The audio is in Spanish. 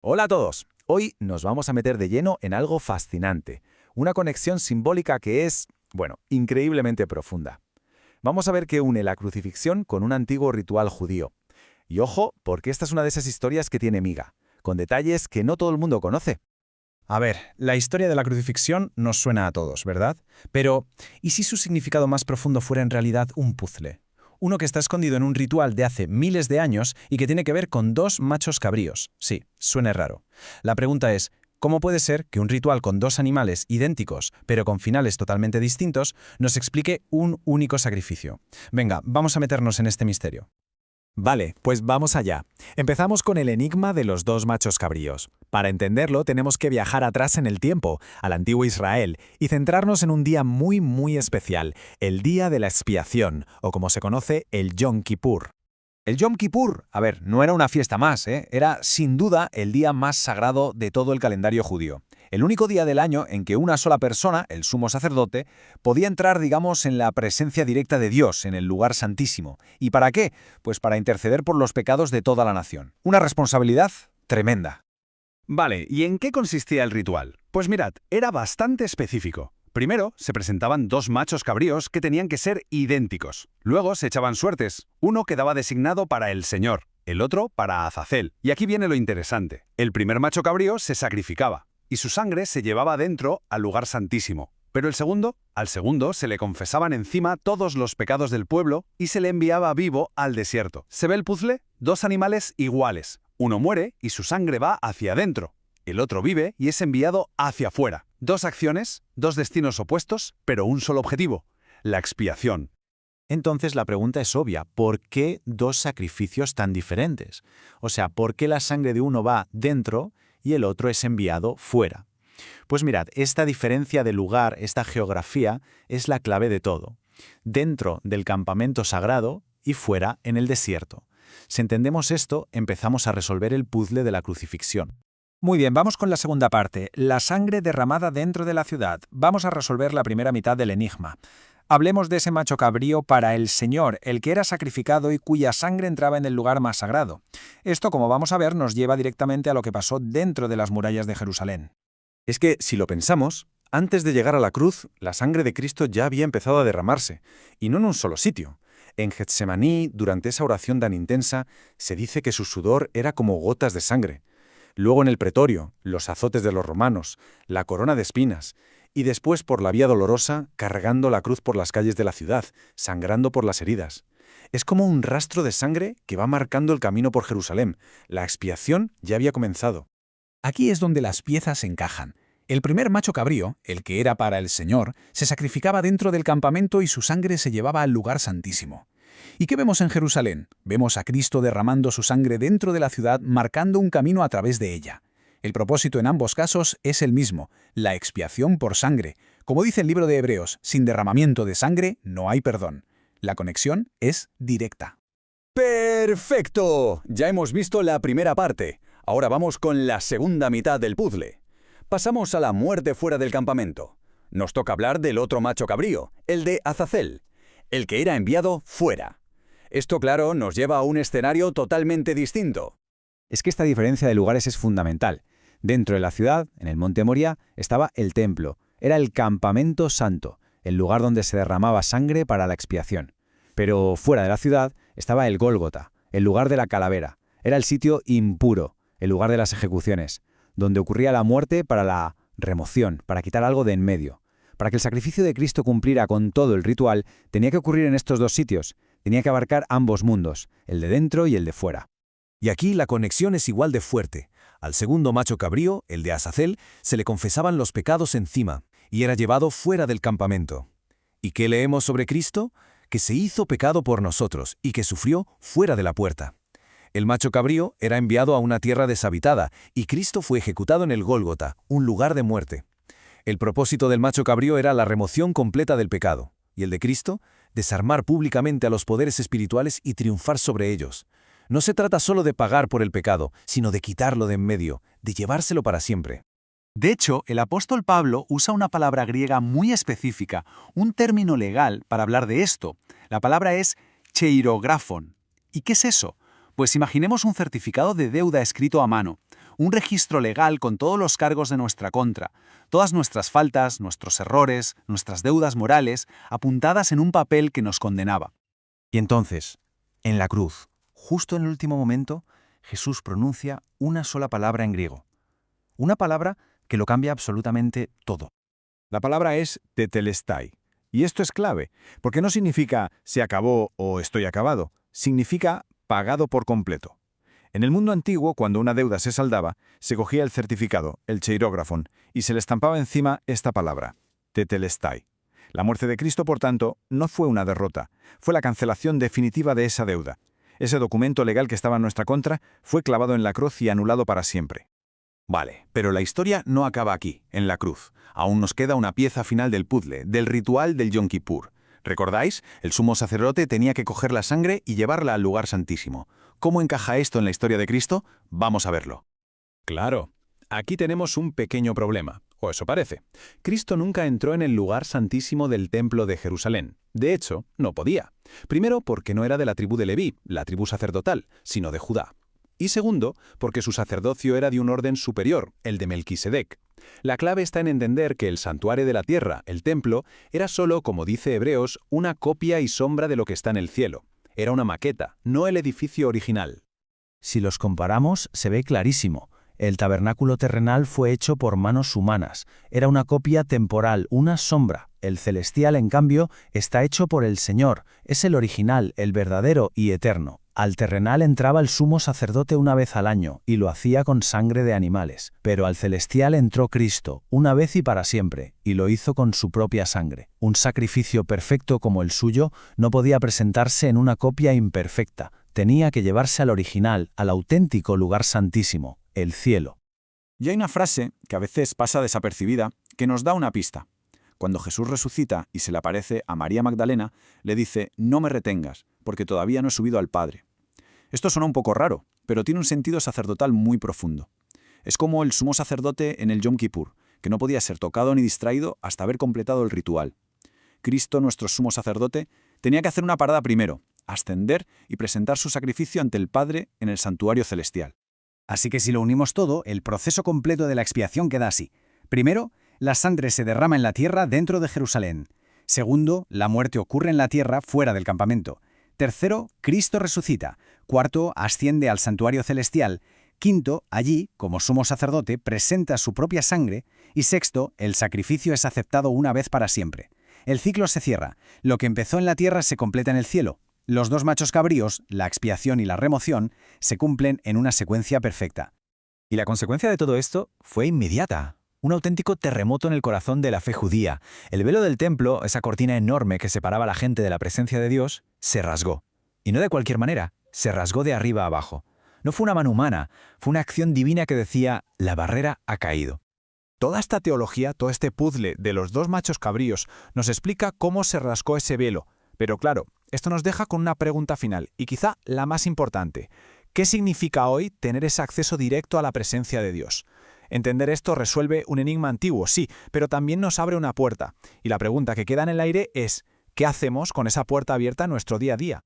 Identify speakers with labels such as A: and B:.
A: Hola a todos. Hoy nos vamos a meter de lleno en algo fascinante, una conexión simbólica que es, bueno, increíblemente profunda. Vamos a ver qué une la crucifixión con un antiguo ritual judío. Y ojo, porque esta es una de esas historias que tiene miga, con detalles que no todo el mundo conoce.
B: A ver, la historia de la crucifixión nos suena a todos, ¿verdad? Pero, ¿y si su significado más profundo fuera en realidad un puzzle? Uno que está escondido en un ritual de hace miles de años y que tiene que ver con dos machos cabríos. Sí, suena raro. La pregunta es, ¿cómo puede ser que un ritual con dos animales idénticos, pero con finales totalmente distintos, nos explique un único sacrificio? Venga, vamos a meternos en este misterio.
C: Vale, pues vamos allá. Empezamos con el enigma de los dos machos cabríos. Para entenderlo tenemos que viajar atrás en el tiempo, al antiguo Israel, y centrarnos en un día muy especial, el día de la expiación, o como se conoce, el Yom Kippur.
D: El Yom Kippur, a ver, no era una fiesta más, era sin duda el día más sagrado de todo el calendario judío. El único día del año en que una sola persona, el sumo sacerdote, podía entrar, digamos, en la presencia directa de Dios, en el lugar santísimo. ¿Y para qué? Pues para interceder por los pecados de toda la nación. Una responsabilidad tremenda.
E: Vale, ¿y en qué consistía el ritual? Pues mirad, era bastante específico. Primero, se presentaban dos machos cabríos que tenían que ser idénticos. Luego se echaban suertes. Uno quedaba designado para el Señor, el otro para Azazel. Y aquí viene lo interesante. El primer macho cabrío se sacrificaba, y su sangre se llevaba dentro al lugar santísimo. Pero al segundo se le confesaban encima todos los pecados del pueblo y se le enviaba vivo al desierto. ¿Se ve el puzzle? Dos animales iguales. Uno muere y su sangre va hacia adentro. El otro vive y es enviado hacia afuera. Dos acciones, dos destinos opuestos, pero un solo objetivo: la expiación.
C: Entonces la pregunta es obvia, ¿por qué dos sacrificios tan diferentes? O sea, ¿por qué la sangre de uno va dentro y el otro es enviado fuera? Pues mirad, esta diferencia de lugar, esta geografía, es la clave de todo. Dentro del campamento sagrado y fuera en el desierto. Si entendemos esto, empezamos a resolver el puzzle de la crucifixión.
B: Muy bien, vamos con la segunda parte, la sangre derramada dentro de la ciudad. Vamos a resolver la primera mitad del enigma. Hablemos de ese macho cabrío para el Señor, el que era sacrificado y cuya sangre entraba en el lugar más sagrado. Esto, como vamos a ver, nos lleva directamente a lo que pasó dentro de las murallas de Jerusalén.
F: Es que, si lo pensamos, antes de llegar a la cruz, la sangre de Cristo ya había empezado a derramarse, y no en un solo sitio. En Getsemaní, durante esa oración tan intensa, se dice que su sudor era como gotas de sangre. Luego en el pretorio, los azotes de los romanos, la corona de espinas, y después por la vía dolorosa, cargando la cruz por las calles de la ciudad, sangrando por las heridas. Es como un rastro de sangre que va marcando el camino por Jerusalén. La expiación ya había comenzado.
B: Aquí es donde las piezas encajan. El primer macho cabrío, el que era para el Señor, se sacrificaba dentro del campamento y su sangre se llevaba al lugar santísimo. ¿Y qué vemos en Jerusalén? Vemos a Cristo derramando su sangre dentro de la ciudad, marcando un camino a través de ella. El propósito en ambos casos es el mismo, la expiación por sangre. Como dice el libro de Hebreos, sin derramamiento de sangre no hay perdón. La conexión es directa.
G: ¡Perfecto! Ya hemos visto la primera parte. Ahora vamos con la segunda mitad del puzzle. Pasamos a la muerte fuera del campamento. Nos toca hablar del otro macho cabrío, el de Azazel, el que era enviado fuera. Esto, claro, nos lleva a un escenario totalmente distinto.
D: Es que esta diferencia de lugares es fundamental. Dentro de la ciudad, en el monte Moria, estaba el templo. Era el campamento santo, el lugar donde se derramaba sangre para la expiación. Pero fuera de la ciudad estaba el Gólgota, el lugar de la calavera. Era el sitio impuro, el lugar de las ejecuciones, donde ocurría la muerte para la remoción, para quitar algo de en medio. Para que el sacrificio de Cristo cumpliera con todo el ritual, tenía que ocurrir en estos dos sitios. Tenía que abarcar ambos mundos, el de dentro y el de fuera.
H: Y aquí la conexión es igual de fuerte. Al segundo macho cabrío, el de Azazel, se le confesaban los pecados encima, y era llevado fuera del campamento. ¿Y qué leemos sobre Cristo? Que se hizo pecado por nosotros y que sufrió fuera de la puerta. El macho cabrío era enviado a una tierra deshabitada, y Cristo fue ejecutado en el Gólgota, un lugar de muerte. El propósito del macho cabrío era la remoción completa del pecado, y el de Cristo, desarmar públicamente a los poderes espirituales y triunfar sobre ellos. No se trata solo de pagar por el pecado, sino de quitarlo de en medio, de llevárselo para siempre.
I: De hecho, el apóstol Pablo usa una palabra griega muy específica, un término legal para hablar de esto. La palabra es cheirografon. ¿Y qué es eso? Pues imaginemos un certificado de deuda escrito a mano. un registro legal con todos los cargos de nuestra contra, todas nuestras faltas, nuestros errores, nuestras deudas morales, apuntadas en un papel que nos condenaba.
D: Y entonces, en la cruz, justo en el último momento, Jesús pronuncia una sola palabra en griego. Una palabra que lo cambia absolutamente todo.
F: La palabra es tetelestai. Y esto es clave, porque no significa se acabó o estoy acabado, significa pagado por completo. En el mundo antiguo, cuando una deuda se saldaba, se cogía el certificado, el cheirógrafon, y se le estampaba encima esta palabra, tetelestai. La muerte de Cristo, por tanto, no fue una derrota, fue la cancelación definitiva de esa deuda. Ese documento legal que estaba en nuestra contra fue clavado en la cruz y anulado para siempre. Vale, pero la historia no acaba aquí, en la cruz. Aún nos queda una pieza final del puzzle, del ritual del Yom Kippur. ¿Recordáis? El sumo sacerdote tenía que coger la sangre y llevarla al lugar santísimo. ¿Cómo encaja esto en la historia de Cristo? Vamos a verlo.
E: Claro, aquí tenemos un pequeño problema, o eso parece. Cristo nunca entró en el lugar santísimo del templo de Jerusalén. De hecho, no podía. Primero, porque no era de la tribu de Leví, la tribu sacerdotal, sino de Judá. Y segundo, porque su sacerdocio era de un orden superior, el de Melquisedec. La clave está en entender que el santuario de la tierra, el templo, era solo, como dice Hebreos, una copia y sombra de lo que está en el cielo. Era una maqueta, no el edificio original.
D: Si los comparamos, se ve clarísimo. El tabernáculo terrenal fue hecho por manos humanas. Era una copia temporal, una sombra. El celestial, en cambio, está hecho por el Señor. Es el original, el verdadero y eterno. Al terrenal entraba el sumo sacerdote una vez al año, y lo hacía con sangre de animales. Pero al celestial entró Cristo, una vez y para siempre, y lo hizo con su propia sangre. Un sacrificio perfecto como el suyo no podía presentarse en una copia imperfecta. Tenía que llevarse al original, al auténtico lugar santísimo, el cielo.
F: Y hay una frase que a veces pasa desapercibida que nos da una pista. Cuando Jesús resucita y se le aparece a María Magdalena, le dice, no me retengas, porque todavía no he subido al Padre. Esto suena un poco raro, pero tiene un sentido sacerdotal muy profundo. Es como el sumo sacerdote en el Yom Kippur, que no podía ser tocado ni distraído hasta haber completado el ritual. Cristo, nuestro sumo sacerdote, tenía que hacer una parada primero, ascender y presentar su sacrificio ante el Padre en el santuario celestial.
B: Así que si lo unimos todo, el proceso completo de la expiación queda así. Primero, la sangre se derrama en la tierra dentro de Jerusalén. Segundo, la muerte ocurre en la tierra fuera del campamento. Tercero, Cristo resucita. Cuarto, asciende al santuario celestial. Quinto, allí, como sumo sacerdote, presenta su propia sangre. Y sexto, el sacrificio es aceptado una vez para siempre. El ciclo se cierra. Lo que empezó en la tierra se completa en el cielo. Los dos machos cabríos, la expiación y la remoción, se cumplen en una secuencia perfecta.
D: Y la consecuencia de todo esto fue inmediata. Un auténtico terremoto en el corazón de la fe judía. El velo del templo, esa cortina enorme que separaba a la gente de la presencia de Dios, se rasgó. Y no de cualquier manera, se rasgó de arriba a abajo. No fue una mano humana, fue una acción divina que decía, la barrera ha caído.
F: Toda esta teología, todo este puzzle de los dos machos cabríos, nos explica cómo se rasgó ese velo. Pero claro, esto nos deja con una pregunta final, y quizá la más importante. ¿Qué significa hoy tener ese acceso directo a la presencia de Dios? Entender esto resuelve un enigma antiguo, sí, pero también nos abre una puerta. Y la pregunta que queda en el aire es, ¿qué hacemos con esa puerta abierta en nuestro día a día?